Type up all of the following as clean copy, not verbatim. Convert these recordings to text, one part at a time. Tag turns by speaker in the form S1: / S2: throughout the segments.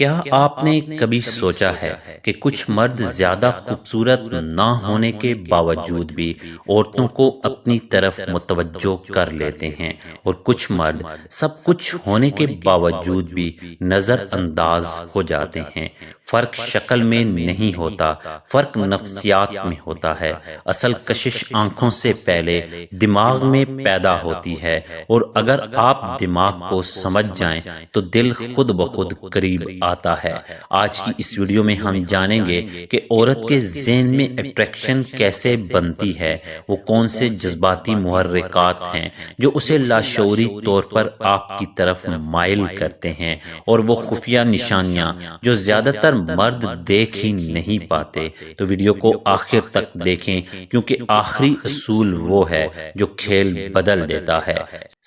S1: کیا آپ نے کبھی سوچا ہے کہ کچھ مرد زیادہ خوبصورت نہ ہونے کے باوجود بھی عورتوں کو اپنی طرف متوجہ کر لیتے ہیں اور کچھ مرد سب کچھ ہونے کے باوجود بھی نظر انداز ہو جاتے ہیں؟ فرق شکل میں نہیں ہوتا، فرق نفسیات میں ہوتا ہے۔ اصل کشش آنکھوں سے پہلے دماغ میں پیدا ہوتی ہے، اور اگر آپ دماغ کو سمجھ جائیں تو دل خود بخود قریب آتا ہے۔ آج کی اس ویڈیو میں ہم جانیں گے کہ عورت کے ذہن میں اٹریکشن کیسے بنتی ہے، وہ کون سے جذباتی محرکات ہیں جو اسے لاشعوری طور پر آپ کی طرف مائل کرتے ہیں، اور وہ خفیہ نشانیاں جو زیادہ تر مرد دیکھ ہی نہیں پاتے۔ تو ویڈیو کو آخر تک دیکھیں، کیونکہ آخری اصول وہ ہے جو کھیل بدل دیتا ہے۔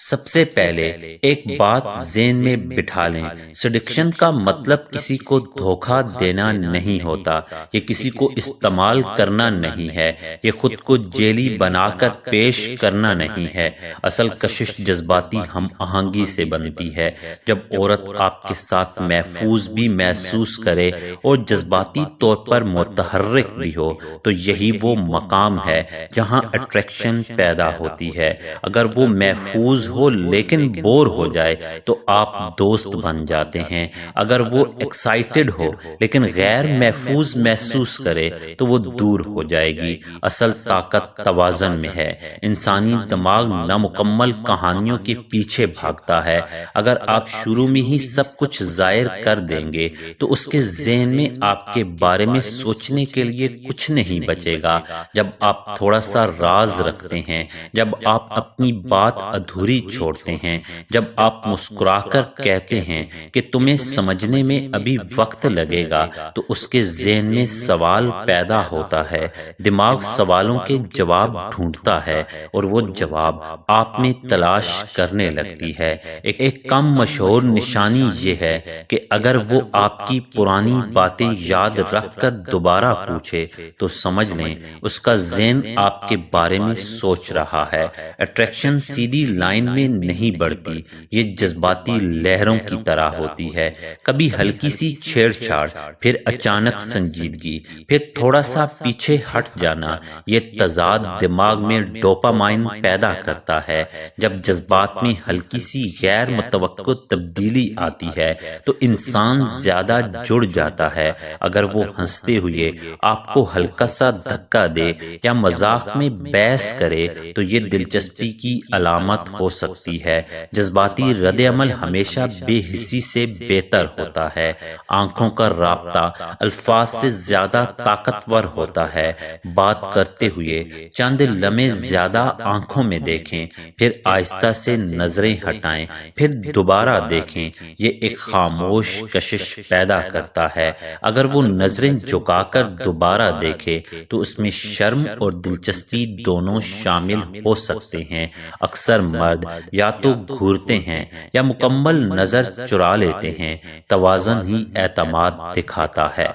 S1: سب سے پہلے ایک بات ذہن میں بٹھا لیں، سیڈکشن کا مطلب کسی کو دھوکہ دینا نہیں ہوتا، یہ کسی کو استعمال کرنا نہیں ہے، یہ خود کو جیلی بنا کر پیش کرنا نہیں ہے۔ اصل کشش جذباتی ہم آہنگی سے بنتی ہے۔ جب عورت آپ کے ساتھ محفوظ بھی محسوس کرے اور جذباتی طور پر متحرک بھی ہو، تو یہی وہ مقام ہے جہاں اٹریکشن پیدا ہوتی ہے۔ اگر وہ محفوظ ہو لیکن بور ہو جائے تو آپ دوست بن جاتے ہیں۔ اگر وہ ایکسائٹڈ ہو لیکن غیر محفوظ محسوس کرے تو وہ دور ہو جائے گی۔ اصل طاقت توازن میں ہے۔ انسانی دماغ نامکمل کہانیوں کے پیچھے بھاگتا ہے۔ اگر آپ شروع میں ہی سب کچھ ظاہر کر دیں گے تو اس کے ذہن میں آپ کے بارے میں سوچنے کے لیے کچھ نہیں بچے گا۔ جب آپ تھوڑا سا راز رکھتے ہیں، جب آپ اپنی بات ادھوری چھوڑتے ہیں، جب آپ مسکرا کر کہتے ہیں کہ تمہیں سمجھنے میں ابھی وقت لگے گا، تو اس کے ذہن میں سوال پیدا ہوتا ہے۔ دماغ سوالوں کے جواب ڈھونڈتا ہے اور وہ جواب آپ میں تلاش کرنے لگتی ہے۔ ایک کم مشہور نشانی یہ ہے کہ اگر وہ آپ کی پرانی باتیں یاد رکھ کر دوبارہ پوچھے تو سمجھ لیں اس کا ذہن آپ کے بارے میں سوچ رہا ہے۔ اٹریکشن سیدھی لائن میں نہیں بڑھتی، یہ جذباتی لہروں کی طرح ہوتی ہے۔ کبھی ہلکی سی چھیڑ چھاڑ، پھر اچانک سنجیدگی، پھر تھوڑا سا پیچھے ہٹ جانا۔ یہ تضاد دماغ میں ڈوپامائن پیدا کرتا ہے۔ جب جذبات میں ہلکی سی غیر متوقع تبدیلی آتی ہے تو انسان زیادہ جڑ جاتا ہے۔ اگر وہ ہنستے ہوئے آپ کو ہلکا سا دھکا دے یا مذاق میں بحث کرے تو یہ دلچسپی کی علامت ہو سکتی ہے۔ جذباتی رد عمل ہمیشہ بے حسی سے بہتر ہوتا ہے۔ آنکھوں کا رابطہ الفاظ سے زیادہ طاقتور ہوتا ہے۔ بات کرتے ہوئے چند لمحے زیادہ آنکھوں میں دیکھیں، پھر آہستہ سے نظریں ہٹائیں، پھر دوبارہ دیکھیں۔ یہ ایک خاموش کشش پیدا کرتا ہے۔ اگر وہ نظریں جھکا کر دوبارہ دیکھے تو اس میں شرم اور دلچسپی دونوں شامل ہو سکتے ہیں۔ اکثر مرد یا تو گھورتے ہیں یا مکمل نظر چرا لیتے ہیں۔ توازن ہی اعتماد دکھاتا ہے۔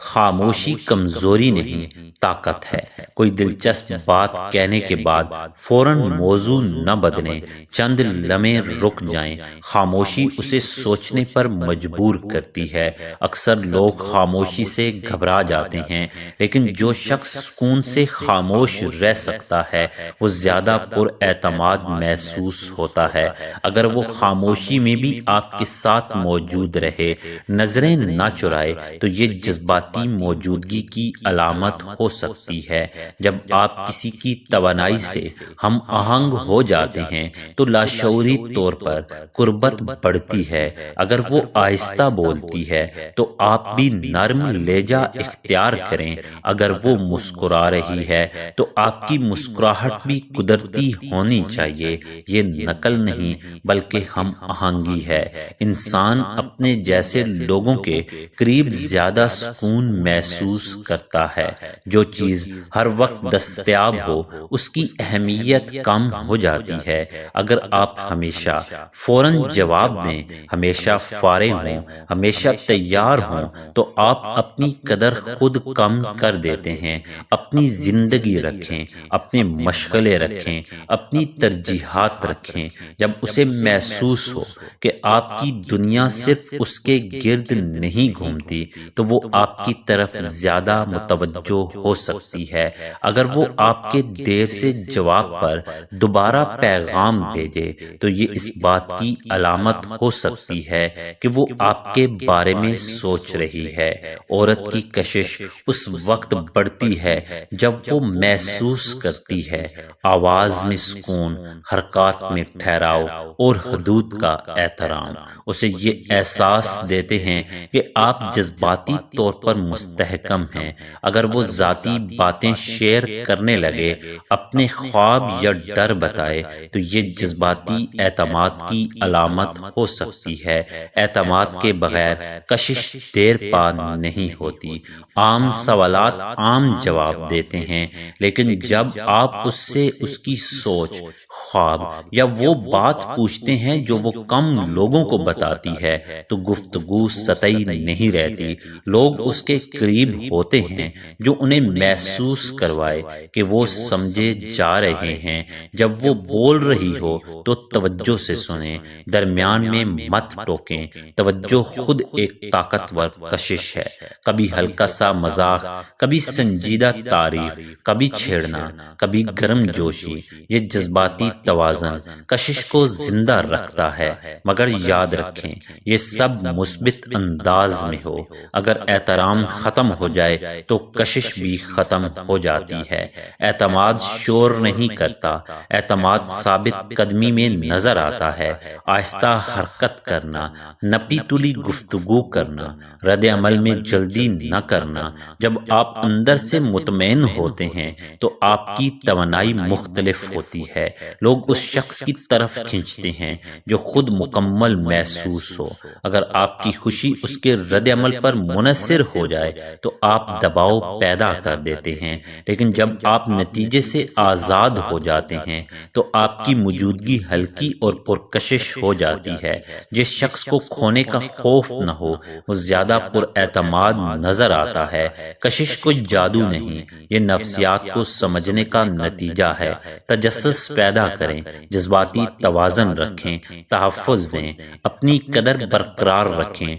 S1: خاموشی کمزوری نہیں، طاقت ہے۔ کوئی دلچسپ بات کہنے کے بعد فوراً موضوع نہ بدلیں، چند لمحے رک جائیں۔ خاموشی اسے سوچنے پر مجبور کرتی ہے۔ اکثر لوگ خاموشی سے گھبرا جاتے ہیں، لیکن جو شخص سکون سے خاموش رہ سکتا ہے وہ زیادہ پر اعتماد محسوس ہوتا ہے۔ اگر وہ خاموشی میں بھی آپ کے ساتھ موجود رہے، نظریں نہ چرائے، تو یہ جذباتی موجودگی کی علامت ہو سکتی ہے۔ جب آپ کسی کی توانائی سے ہم آہنگ ہو جاتے ہیں تو لاشعوری طور پر قربت بڑھتی ہے۔ اگر وہ آہستہ بولتی ہے تو آپ بھی نرم لہجہ اختیار کریں۔ اگر وہ مسکرا رہی ہے تو آپ کی مسکراہٹ بھی قدرتی ہونی چاہیے۔ یہ نقل نہیں بلکہ ہم آہنگی ہے۔ انسان اپنے جیسے لوگوں کے قریب زیادہ سکون محسوس کرتا ہے۔ جو چیز ہر وقت دستیاب ہو اس کی اہمیت کم ہو جاتی ہے۔ اگر آپ ہمیشہ فوراً جواب دیں، ہمیشہ فارغ ہوں، ہمیشہ تیار ہوں، تو آپ اپنی قدر خود کم کر دیتے ہیں۔ اپنی زندگی رکھیں، اپنے مشغلے رکھیں، اپنی ترجیحات رکھیں۔ جب اسے محسوس ہو کہ آپ کی دنیا صرف اس کے کے گرد نہیں گھومتی تو وہ آپ کی طرف زیادہ متوجہ ہو سکتی ہے۔ اگر وہ آپ کے دیر سے جواب پر دوبارہ پیغام بھیجے تو یہ اس بات کی علامت ہو سکتی ہے کہ وہ آپ کے بارے میں سوچ رہی ہے۔ عورت کی کشش اس وقت بڑھتی ہے جب وہ محسوس کرتی ہے آواز میں سکون، حرکات میں ٹھہراؤ اور حدود کا احترام۔ اسے یہ احساس دیتے ہیں کہ آپ جذباتی طور پر مستحکم ہیں۔ اگر وہ ذاتی باتیں شیئر کرنے لگے، اپنے خواب یا ڈر بتائے تو یہ جذباتی اعتماد کی علامت ہو سکتی ہے۔ اعتماد کے بغیر کشش دیر پا نہیں ہوتی۔ عام سوالات عام جواب دیتے ہیں، لیکن جب آپ اس سے اس کی سوچ، خواب یا وہ بات پوچھتے ہیں جو وہ کم لوگوں کو بتاتی ہے تو گفتگو سطحی نہیں رہتی۔ لوگ اس کے قریب ہوتے ہیں جو انہیں محسوس کروائے کہ وہ سمجھے جا رہے ہیں۔ جب وہ بول رہی ہو تو توجہ سے سنیں، درمیان میں مت ٹوکیں۔ توجہ خود ایک طاقتور کشش ہے۔ کبھی ہلکا سا مذاق، کبھی سنجیدہ تعریف، کبھی چھیڑنا، کبھی گرم جوشی۔ یہ جذباتی توازن کشش کو زندہ رکھتا ہے، مگر یاد رکھیں یہ سب مثبت انداز میں ہو۔ اگر احترام ختم ہو جائے تو کشش بھی ختم ہو جاتی ہے۔ اعتماد شور نہیں کرتا، اعتماد ثابت قدمی میں نظر آتا ہے۔ آہستہ حرکت کرنا، نپی تلی گفتگو کرنا، رد عمل میں جلدی نہ کرنا۔ جب آپ اندر سے مطمئن ہوتے ہیں تو آپ کی توانائی مختلف ہوتی ہے۔ لوگ اس شخص کی طرف کھینچتے ہیں جو خود مکمل محسوس ہو۔ اگر آپ کی خوشی اس کے رد عمل پر منحصر ہو جائے تو آپ دباؤ پیدا کر دیتے ہیں، لیکن جب آپ نتیجے سے آزاد ہو جاتے ہیں تو آپ کی موجودگی ہلکی اور پرکشش ہو جاتی ہے۔ جس شخص کو کھونے کا خوف نہ ہو وہ زیادہ پر اعتماد نظر آتا ہے۔ کشش کوئی جادو نہیں، یہ نفسیات کو سمجھنے کا نتیجہ ہے۔ تجسس پیدا کریں، جذباتی توازن رکھیں، تحفظ دیں، اپنی قدر برقرار رکھیں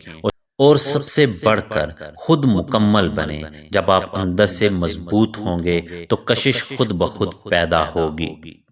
S1: اور سب سے بڑھ کر خود مکمل بنیں۔ جب آپ اندر سے مضبوط ہوں گے تو کشش خود بخود پیدا ہوگی۔